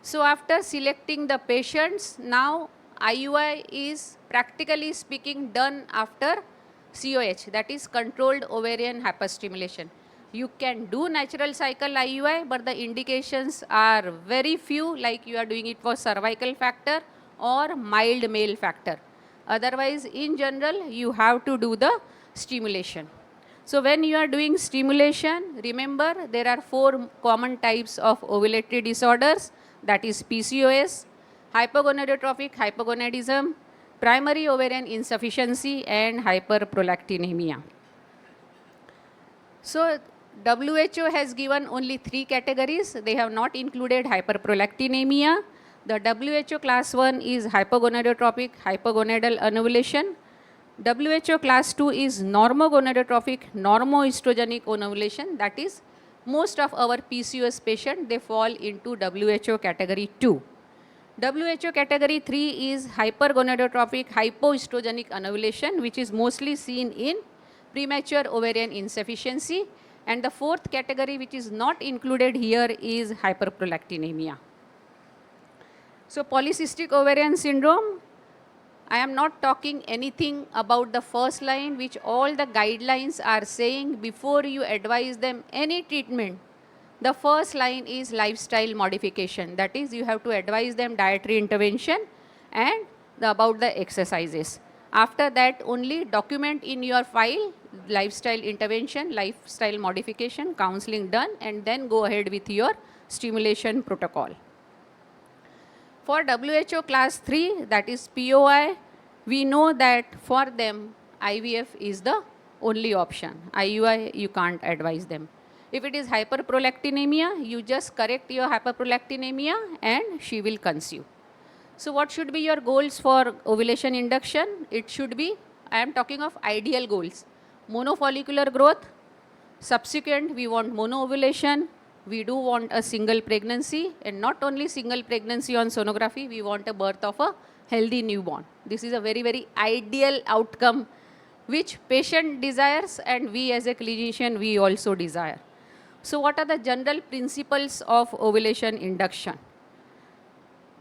So after selecting the patients, now IUI is practically speaking done after COH, that is controlled ovarian hyperstimulation. You can do natural cycle IUI, but the indications are very few, like you are doing it for cervical factor or mild male factor. Otherwise, in general, you have to do the stimulation. So when you are doing stimulation, remember there are 4 common types of ovulatory disorders, that is PCOS, hypogonadotrophic hypogonadism, primary ovarian insufficiency and hyperprolactinemia. So WHO has given only 3 categories. They have not included hyperprolactinemia. The WHO class 1 is hypogonadotrophic hypogonadal anovulation. WHO class 2 is normogonadotrophic normoestrogenic anovulation. That is, most of our PCOS patients, they fall into WHO category 2. WHO category 3 is hypergonadotrophic hypoestrogenic anovulation, which is mostly seen in premature ovarian insufficiency. And the 4th category, which is not included here, is hyperprolactinemia. So polycystic ovarian syndrome, I am not talking anything about the first line, which all the guidelines are saying before you advise them any treatment. The first line is lifestyle modification. That is, you have to advise them dietary intervention and about the exercises. After that, only document in your file lifestyle intervention, lifestyle modification, counseling done, and then go ahead with your stimulation protocol. For WHO class 3, that is POI, we know that for them IVF is the only option. IUI, you can't advise them. If it is hyperprolactinemia, you just correct your hyperprolactinemia and she will conceive. So what should be your goals for ovulation induction? It should be, I am talking of ideal goals. Monofollicular growth, subsequent we want monoovulation, we do want a single pregnancy, and not only single pregnancy on sonography, we want a birth of a healthy newborn. This is a very, very ideal outcome which patient desires and we as a clinician, we also desire. So what are the general principles of ovulation induction?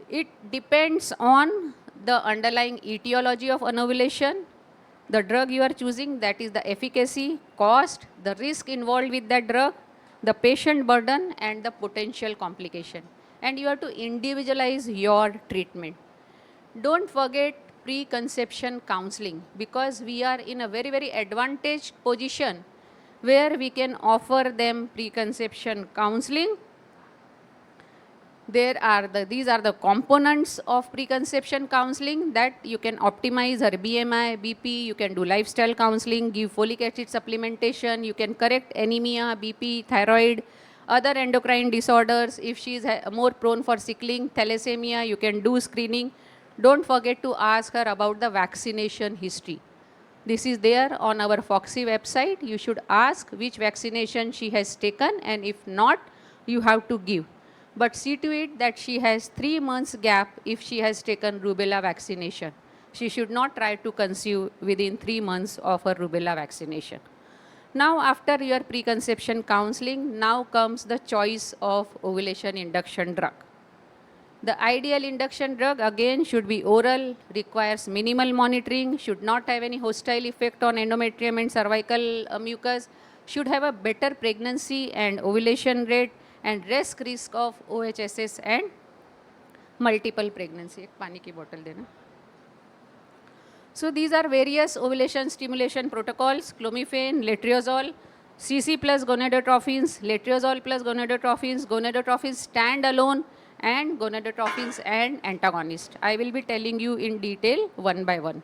It depends on the underlying etiology of anovulation, the drug you are choosing, that is the efficacy, cost, the risk involved with that drug, the patient burden and the potential complication. And you have to individualize your treatment. Don't forget preconception counseling, because we are in a very, very advantaged position where we can offer them preconception counseling. These are the components of preconception counseling, that you can optimize her BMI, BP, you can do lifestyle counseling, give folic acid supplementation, you can correct anemia, BP, thyroid, other endocrine disorders. If she is more prone for sickling, thalassemia, you can do screening. Don't forget to ask her about the vaccination history. This is there on our Foxy website. You should ask which vaccination she has taken, and if not, you have to give. But see to it that she has 3 months gap if she has taken rubella vaccination. She should not try to conceive within 3 months of her rubella vaccination. Now after your preconception counseling, now comes the choice of ovulation induction drug. The ideal induction drug again should be oral, requires minimal monitoring, should not have any hostile effect on endometrium and cervical mucus, should have a better pregnancy and ovulation rate, and risk of OHSS and multiple pregnancy. एक पानी की bottle देना. So these are various ovulation stimulation protocols: clomiphene, letrozole, CC plus gonadotrophins, letrozole plus gonadotrophins, gonadotrophins standalone, and gonadotrophins and antagonist. I will be telling you in detail one by one.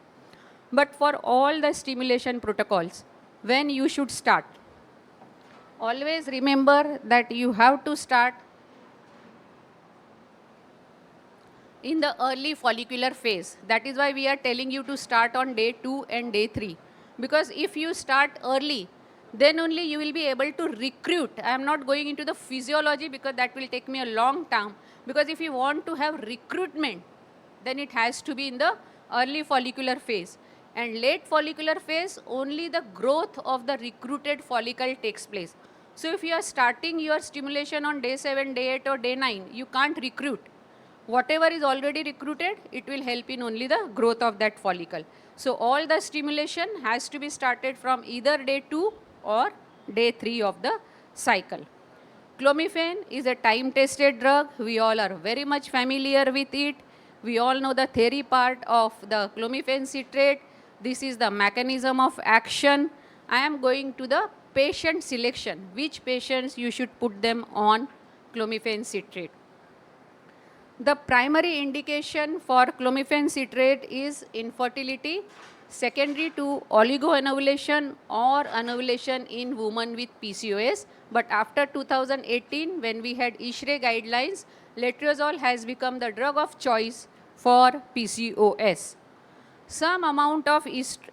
But for all the stimulation protocols, when you should start? Always remember that you have to start in the early follicular phase. That is why we are telling you to start on day 2 and day 3. Because if you start early, then only you will be able to recruit. I am not going into the physiology because that will take me a long time. Because if you want to have recruitment, then it has to be in the early follicular phase. And late follicular phase, only the growth of the recruited follicle takes place. So if you are starting your stimulation on day 7, day 8 or day 9, you can't recruit. Whatever is already recruited, it will help in only the growth of that follicle. So all the stimulation has to be started from either day 2 or day 3 of the cycle. Clomiphene is a time-tested drug. We all are very much familiar with it. We all know the theory part of the clomiphene citrate. This is the mechanism of action. I am going to the patient selection. Which patients you should put them on clomiphene citrate. The primary indication for clomiphene citrate is infertility, secondary to oligoanovulation or anovulation in women with PCOS. But after 2018, when we had ISHRE guidelines, letrozole has become the drug of choice for PCOS. Some amount of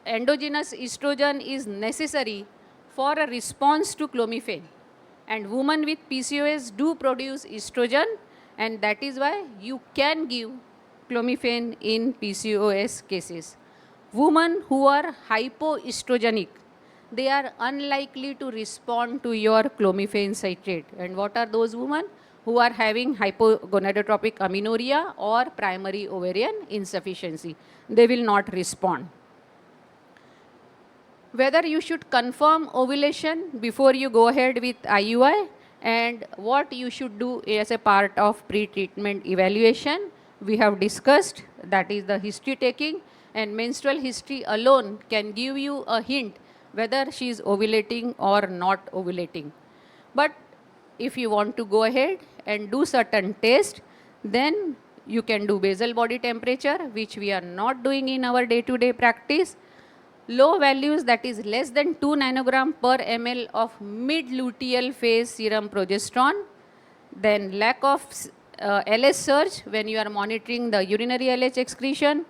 endogenous estrogen is necessary for a response to clomiphene. And women with PCOS do produce estrogen, and that is why you can give clomiphene in PCOS cases. Women who are hypoestrogenic, they are unlikely to respond to your clomiphene citrate. And what are those women? Who are having hypogonadotropic amenorrhea or primary ovarian insufficiency. They will not respond. Whether you should confirm ovulation before you go ahead with IUI, and what you should do as a part of pre-treatment evaluation, we have discussed. That is the history taking, and menstrual history alone can give you a hint whether she is ovulating or not ovulating. But if you want to go ahead and do certain tests, then you can do basal body temperature, which we are not doing in our day-to-day practice. Low values, that is less than 2 nanogram per ml of mid-luteal phase serum progesterone. Then lack of LS surge when you are monitoring the urinary LH excretion.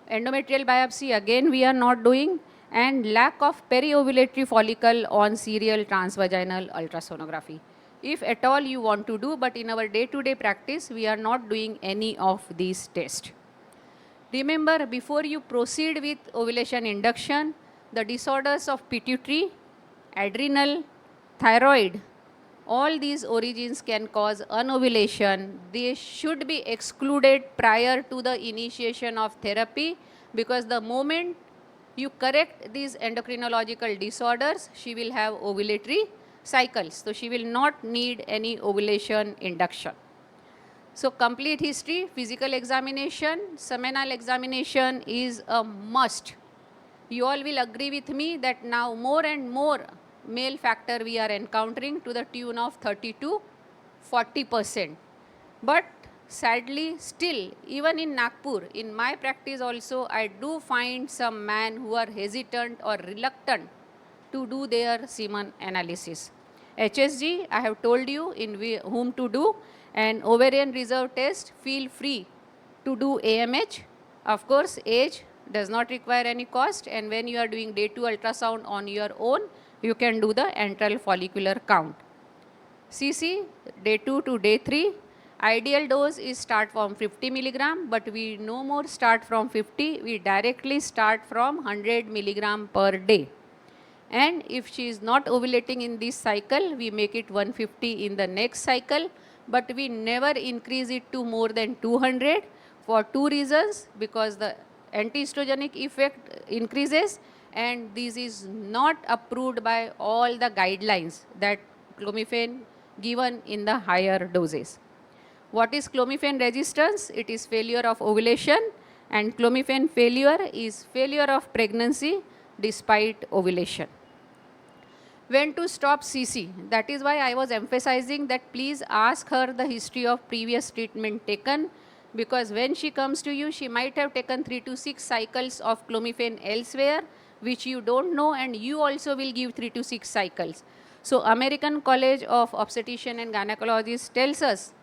Endometrial biopsy, again we are not doing. And lack of periovulatory follicle on serial transvaginal ultrasonography. If at all you want to do, but in our day-to-day practice, we are not doing any of these tests. Remember, before you proceed with ovulation induction, the disorders of pituitary, adrenal, thyroid, all these origins can cause anovulation. They should be excluded prior to the initiation of therapy, because the moment you correct these endocrinological disorders, she will have ovulatory cycles. So she will not need any ovulation induction. So complete history, physical examination, seminal examination is a must. You all will agree with me that now more and more male factor we are encountering to the tune of 30 to 40%. But sadly, still, even in Nagpur, in my practice also, I do find some men who are hesitant or reluctant to do their semen analysis. HSG, I have told you in whom to do, and ovarian reserve test, feel free to do AMH. Of course, age does not require any cost, and when you are doing day 2 ultrasound on your own, you can do the antral follicular count. CC, day 2 to day 3, ideal dose is start from 50 milligram, but we no more start from 50, we directly start from 100 milligram per day. And if she is not ovulating in this cycle, we make it 150 in the next cycle, but we never increase it to more than 200 for 2 reasons, because the anti-estrogenic effect increases, and this is not approved by all the guidelines that clomiphene given in the higher doses. What is clomiphene resistance? It is failure of ovulation, and clomiphene failure is failure of pregnancy despite ovulation. When to stop CC? That is why I was emphasizing that please ask her the history of previous treatment taken, because when she comes to you, she might have taken 3 to 6 cycles of clomiphene elsewhere, which you don't know, and you also will give 3 to 6 cycles. So American College of Obstetrician and Gynecologists tells us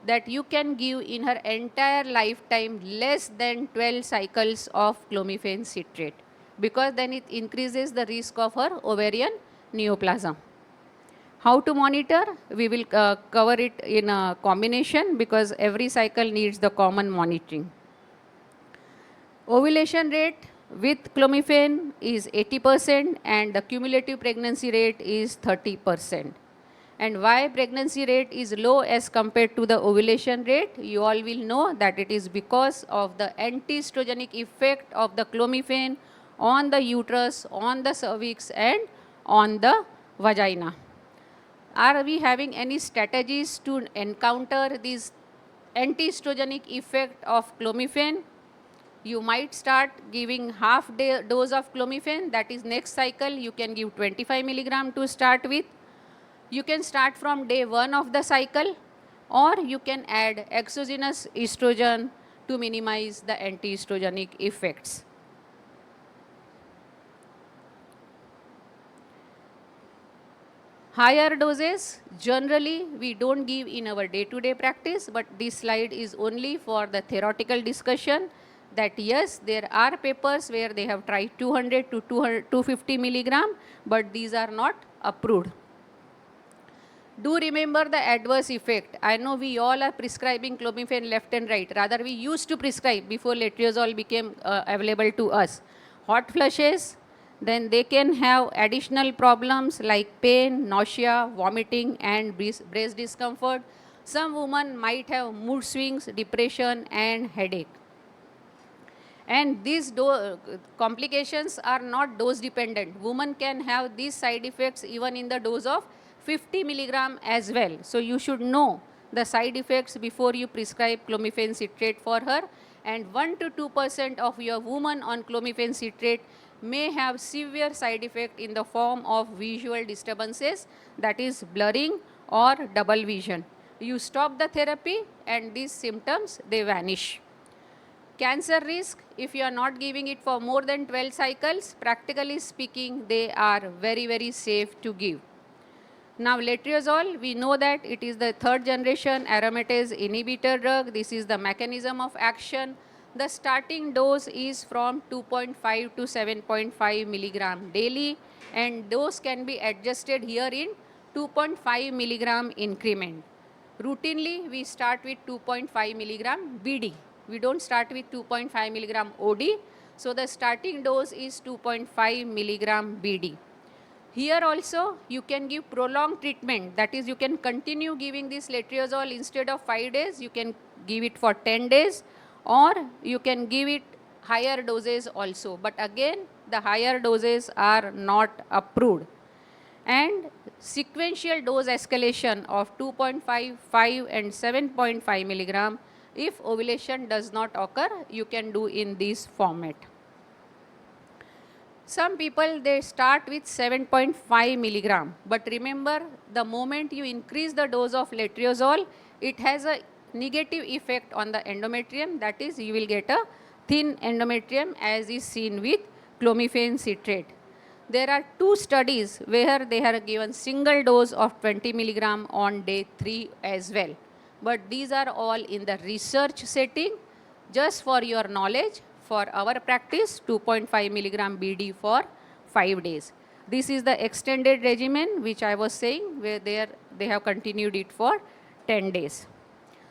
that you can give in her entire lifetime less than 12 cycles of clomiphene citrate, because then it increases the risk of her ovarian neoplasm. How to monitor? We will cover it in a combination, because every cycle needs the common monitoring. Ovulation rate with clomiphene is 80%, and the cumulative pregnancy rate is 30%. And why pregnancy rate is low as compared to the ovulation rate? You all will know that it is because of the anti-estrogenic effect of the clomiphene on the uterus, on the cervix, and on the vagina. Are we having any strategies to encounter this anti-estrogenic effect of clomiphene? You might start giving half dose of clomiphene, that is next cycle you can give 25 milligram to start with. You can start from day 1 of the cycle, or you can add exogenous estrogen to minimize the anti-estrogenic effects. Higher doses, generally we don't give in our day-to-day practice, but this slide is only for the theoretical discussion that yes, there are papers where they have tried 200 to 250 milligram, but these are not approved. Do remember the adverse effect. I know we all are prescribing clomiphene left and right. Rather, we used to prescribe before letrozole became available to us. Hot flushes, then they can have additional problems like pain, nausea, vomiting, and breast discomfort. Some women might have mood swings, depression, and headache. And these complications are not dose dependent. Women can have these side effects even in the dose of 50 milligram as well. So you should know the side effects before you prescribe clomiphene citrate for her. And 1 to 2% of your women on clomiphene citrate may have severe side effect in the form of visual disturbances, that is blurring or double vision. You stop the therapy and these symptoms, they vanish. Cancer risk, if you are not giving it for more than 12 cycles, practically speaking, they are very, very safe to give. Now, letrozole, we know that it is the third generation aromatase inhibitor drug. This is the mechanism of action. The starting dose is from 2.5 to 7.5 milligram daily, and dose can be adjusted here in 2.5 milligram increment. Routinely, we start with 2.5 milligram BD. We don't start with 2.5 milligram OD. So the starting dose is 2.5 milligram BD. Here also you can give prolonged treatment, that is you can continue giving this letrozole instead of 5 days, you can give it for 10 days, or you can give it higher doses also. But again, the higher doses are not approved. And sequential dose escalation of 2.5, 5 and 7.5 milligram, if ovulation does not occur, you can do in this format. Some people, they start with 7.5 milligram, but remember, the moment you increase the dose of letrozole, it has a negative effect on the endometrium, that is you will get a thin endometrium as is seen with clomiphene citrate. There are 2 studies where they have given single dose of 20 milligram on day 3 as well. But these are all in the research setting. Just for your knowledge, for our practice, 2.5 milligram BD for 5 days. This is the extended regimen which I was saying, where they have continued it for 10 days.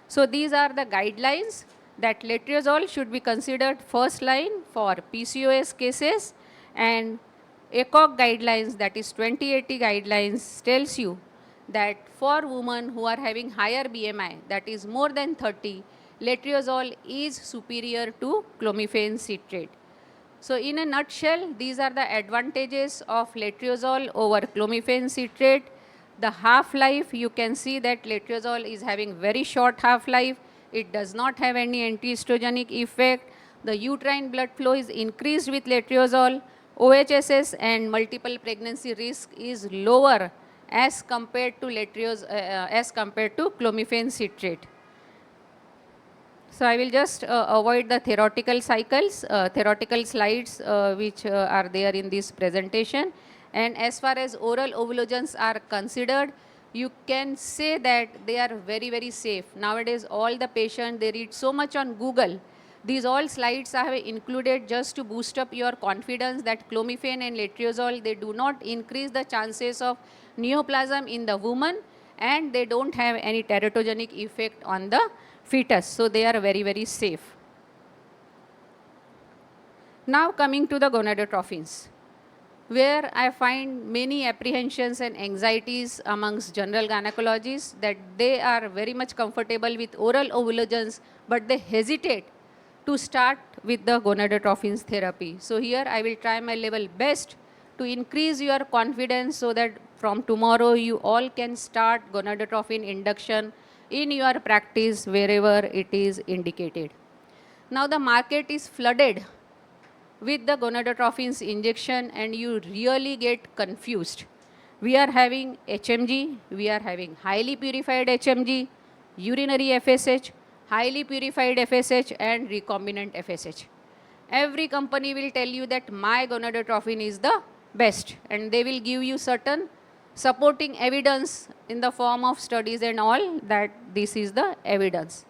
So these are the guidelines that letrozole should be considered first line for PCOS cases, and ACOG guidelines, that is 2080 guidelines, tells you that for women who are having higher BMI, that is more than 30, letrozole is superior to clomiphene citrate. So in a nutshell, these are the advantages of letrozole over clomiphene citrate. The half-life, you can see that letrozole is having very short half-life. It does not have any anti-estrogenic effect. The uterine blood flow is increased with letrozole. OHSS and multiple pregnancy risk is lower as compared to clomiphene citrate. So I will just avoid the theoretical cycles, theoretical slides which are there in this presentation. And as far as oral ovulations are considered, you can say that they are very, very safe. Nowadays, all the patients, they read so much on Google. These all slides I have included just to boost up your confidence that clomiphene and letrozole, they do not increase the chances of neoplasm in the woman, and they don't have any teratogenic effect on the fetus. So they are very, very safe. Now coming to the gonadotrophins. where I find many apprehensions and anxieties amongst general gynecologists that they are very much comfortable with oral ovulagens, but they hesitate to start with the gonadotropins therapy. So here I will try my level best to increase your confidence so that from tomorrow you all can start gonadotropin induction in your practice wherever it is indicated. Now the market is flooded with the gonadotropins injection and you really get confused. We are having HMG, we are having highly purified HMG, urinary FSH, highly purified FSH and recombinant FSH. Every company will tell you that my gonadotropin is the best and they will give you certain supporting evidence in the form of studies and all that this is the evidence.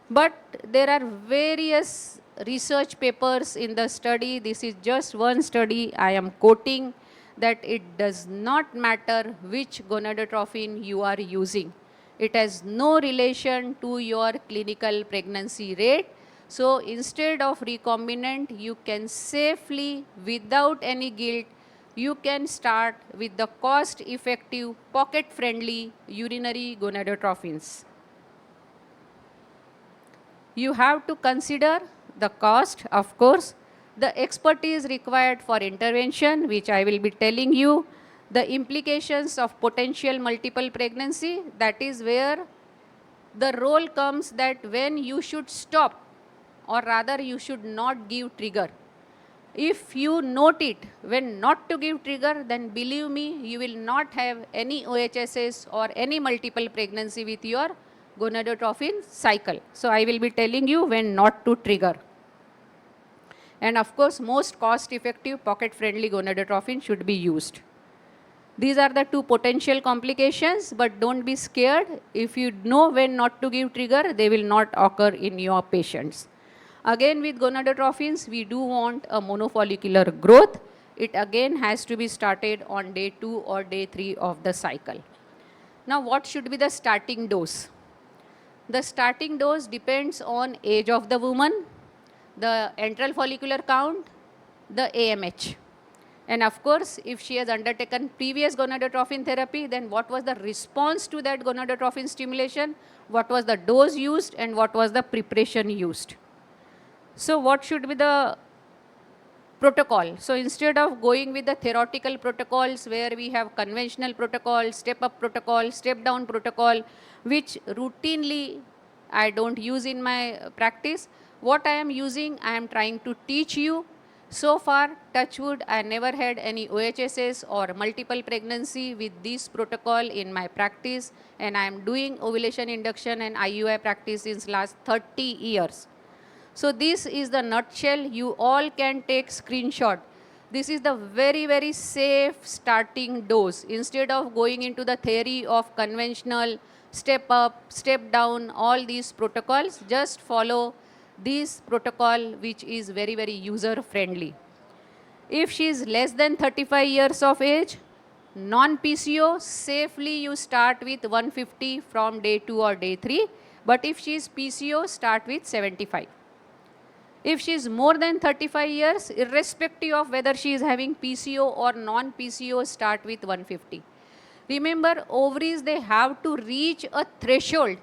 But there are various research papers in the study. This is just one study I am quoting, that it does not matter which gonadotropin you are using. It has no relation to your clinical pregnancy rate. So instead of recombinant, you can safely, without any guilt, you can start with the cost-effective, pocket-friendly urinary gonadotropins. You have to consider the cost, of course, the expertise required for intervention, which I will be telling you, the implications of potential multiple pregnancy, that is where the role comes that when you should stop or rather you should not give trigger. If you note it when not to give trigger, then believe me, you will not have any OHSS or any multiple pregnancy with your gonadotropin cycle. So I will be telling you when not to trigger. And of course, most cost-effective pocket-friendly gonadotropin should be used. These are the two potential complications, but don't be scared. If you know when not to give trigger, they will not occur in your patients. Again, with gonadotropins, we do want a monofollicular growth. It again has to be started on day 2 or day 3 of the cycle. Now, what should be the starting dose? The starting dose depends on age of the woman, the antral follicular count, the AMH. And of course, if she has undertaken previous gonadotropin therapy, then what was the response to that gonadotropin stimulation, what was the dose used, and what was the preparation used. So what should be the protocol? So instead of going with the theoretical protocols where we have conventional protocol, step-up protocol, step-down protocol, which routinely I don't use in my practice, what I am using, I am trying to teach you. So far, touch wood, I never had any OHSS or multiple pregnancy with this protocol in my practice, and I am doing ovulation induction and IUI practice since last 30 years. So this is the nutshell. You all can take screenshot. This is the very, very safe starting dose. Instead of going into the theory of conventional step up, step down, all these protocols, just follow this protocol which is very, very user friendly. If she is less than 35 years of age, non-PCO, safely you start with 150 from day 2 or day 3. But if she is PCO, start with 75. If she is more than 35 years, irrespective of whether she is having PCO or non-PCO, start with 150. Remember, ovaries, they have to reach a threshold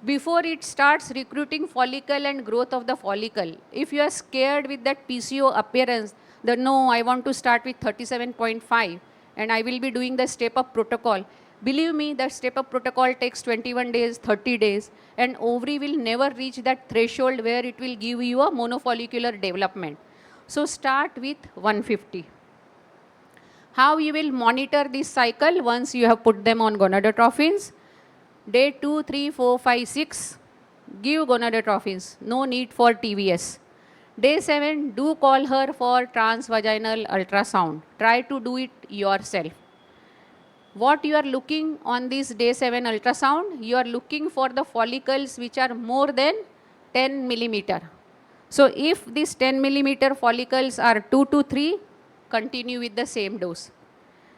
before it starts recruiting follicle and growth of the follicle. If you are scared with that PCO appearance, that no, I want to start with 37.5 and I will be doing the step-up protocol. Believe me, that step-up protocol takes 21 days, 30 days, and ovary will never reach that threshold where it will give you a monofollicular development. So start with 150. How you will monitor this cycle once you have put them on gonadotropins? Day 2, 3, 4, 5, 6, give gonadotropins. No need for TVS. Day 7, do call her for transvaginal ultrasound. Try to do it yourself. What you are looking on this day 7 ultrasound, you are looking for the follicles which are more than 10 millimeter. So if these 10 millimeter follicles are 2 to 3, continue with the same dose.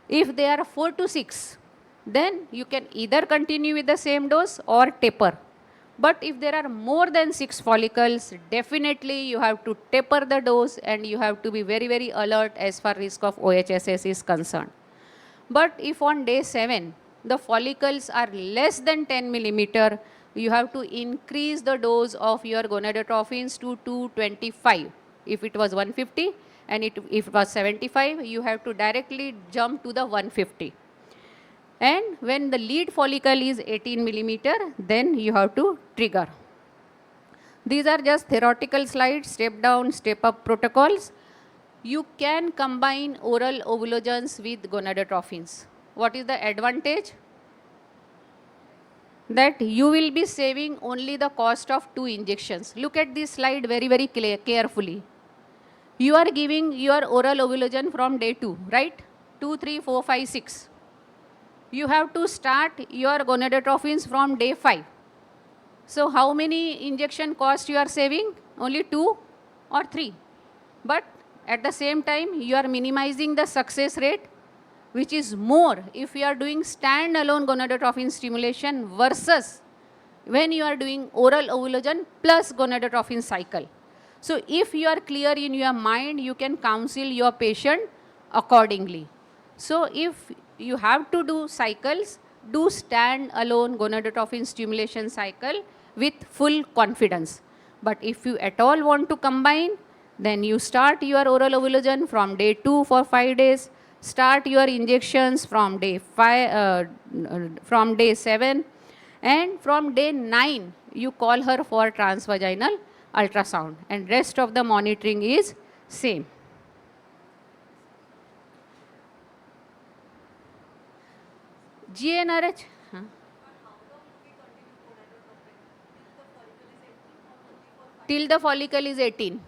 If they are 4 to 6, then you can either continue with the same dose or taper. But if there are more than 6 follicles, definitely you have to taper the dose and you have to be very, very alert as far risk of OHSS is concerned. But if on day 7, the follicles are less than 10 millimeter, you have to increase the dose of your gonadotropins to 225. If it was 150 and if it was 75, you have to directly jump to the 150. And when the lead follicle is 18 millimeter, then you have to trigger. These are just theoretical slides, step down, step up protocols. You can combine oral ovulogens with gonadotropins. What is the advantage? That you will be saving only the cost of 2 injections. Look at this slide very, very carefully. You are giving your oral ovulogen from day 2, right? 2, 3, 4, 5, 6. You have to start your gonadotropins from day 5. So how many injection cost you are saving? Only 2 or 3. But at the same time, you are minimizing the success rate, which is more if you are doing standalone gonadotropin stimulation versus when you are doing oral ovulogen plus gonadotropin cycle. So if you are clear in your mind, you can counsel your patient accordingly. So if you have to do cycles, do stand-alone gonadotropin stimulation cycle with full confidence. But if you at all want to combine, then you start your oral ovulogen from day 2 for 5 days, start your injections from day 7, and from day 9, you call her for transvaginal ultrasound, and rest of the monitoring is same. GnRH. Till the follicle is 18.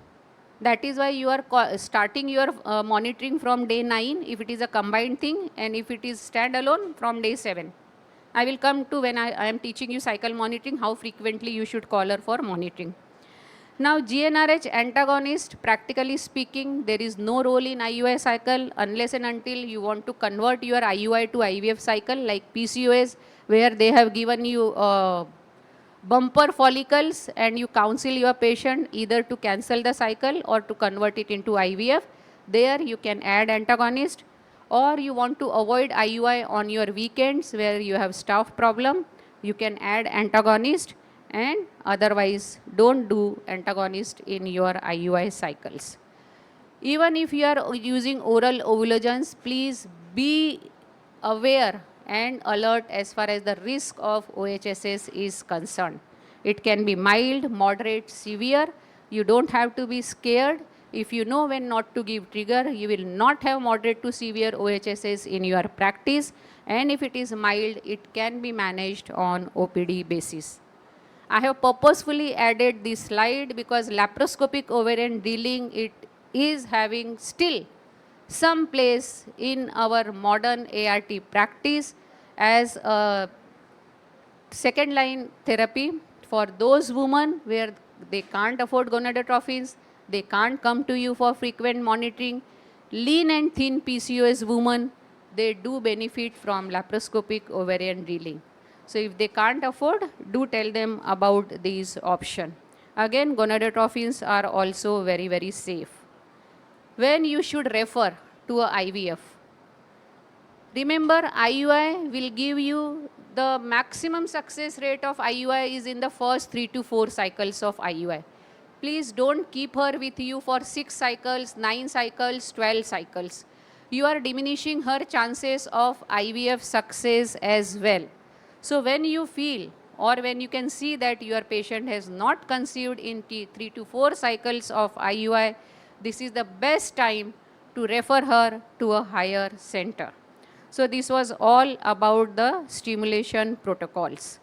That is why you are starting your monitoring from day 9 if it is a combined thing, and if it is standalone from day 7. I will come to when I am teaching you cycle monitoring, how frequently you should call her for monitoring. Now GnRH antagonist, practically speaking, there is no role in IUI cycle unless and until you want to convert your IUI to IVF cycle like PCOS, where they have given you bumper follicles and you counsel your patient either to cancel the cycle or to convert it into IVF. There you can add antagonist. Or you want to avoid IUI on your weekends where you have staph problem, you can add antagonist, and otherwise don't do antagonist in your IUI cycles. Even if you are using oral ovulogens, please be aware and alert as far as the risk of OHSS is concerned. It can be mild, moderate, severe. You don't have to be scared. If you know when not to give trigger, you will not have moderate to severe OHSS in your practice. And if it is mild, it can be managed on OPD basis. I have purposefully added this slide because laparoscopic ovarian drilling, it is having still some place in our modern ART practice as a second line therapy for those women where they can't afford gonadotropins, they can't come to you for frequent monitoring. Lean and thin PCOS women, they do benefit from laparoscopic ovarian drilling. So if they can't afford, do tell them about these options. Again, gonadotropins are also very, very safe. When you should refer to a IVF? Remember, IUI will give you the maximum success rate of IUI is in the first 3 to 4 cycles of IUI. Please don't keep her with you for 6 cycles, 9 cycles, 12 cycles. You are diminishing her chances of IVF success as well. So when you feel or when you can see that your patient has not conceived in 3 to 4 cycles of IUI, this is the best time to refer her to a higher center. So this was all about the stimulation protocols.